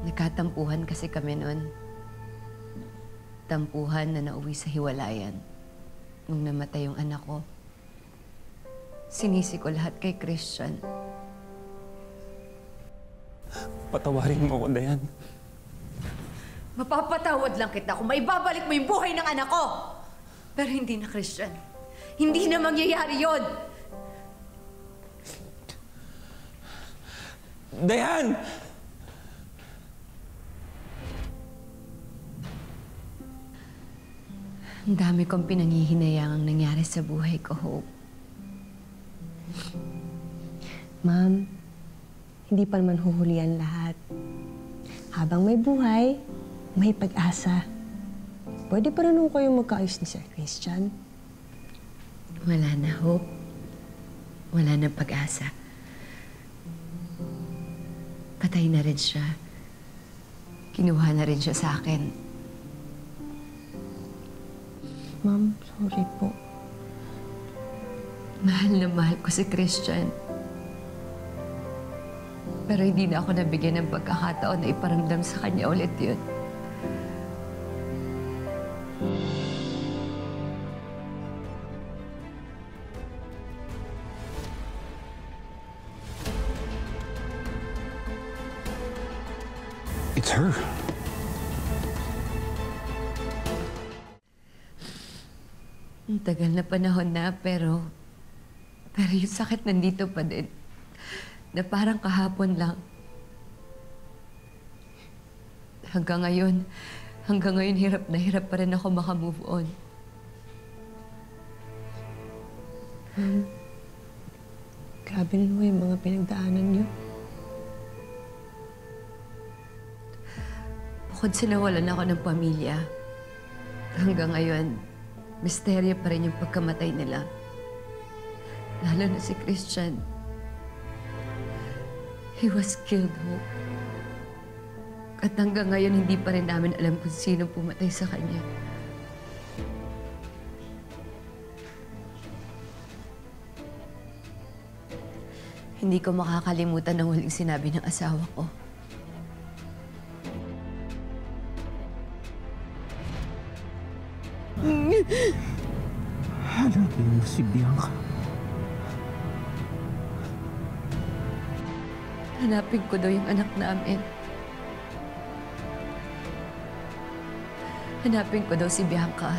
Nagkatampuhan kasi kami noon. Tampuhan na nauwi sa hiwalayan nung namatay yung anak ko. Sinisi ko lahat kay Christian. Patawarin mo ko, Dayan. Mapapatawad lang kita kung maibabalik mo yung buhay ng anak ko! Pero hindi na, Christian. Hindi na mangyayari yun! Dayan! Ang dami kong pinanghihinayang nangyari sa buhay ko, Hope. Ma'am, hindi pa naman huhulihan lahat. Habang may buhay, may pag-asa. Pwede pa rin kayo magkaayos ni Sir Christian. Wala na, Hope. Wala na pag-asa. Patay na rin siya. Kinuha na rin siya sa akin. Ma'am, sorry po. Mahal na mahal ko si Christian. Pero hindi na ako nabigyan ng pagkakataon na iparamdam sa kanya ulit yun. It's her. Ang tagal na panahon na, pero yung sakit nandito pa din. Na parang kahapon lang. Hanggang ngayon, hirap na hirap pa rin ako makamove on. Grabe na naman yung mga pinagdaanan niyo. Bukod sa nawalan ako ng pamilya, hanggang ngayon, misteryo pa rin yung pagkamatay nila. Lalo na si Christian. He was killed, Hope. At hanggang ngayon, hindi pa rin namin alam kung sino pumatay sa kanya. Hindi ko makakalimutan ang huling sinabi ng asawa ko. Hanapin mo si Bianca. Hanapin ko daw yung anak namin. Hanapin ko daw si Bianca.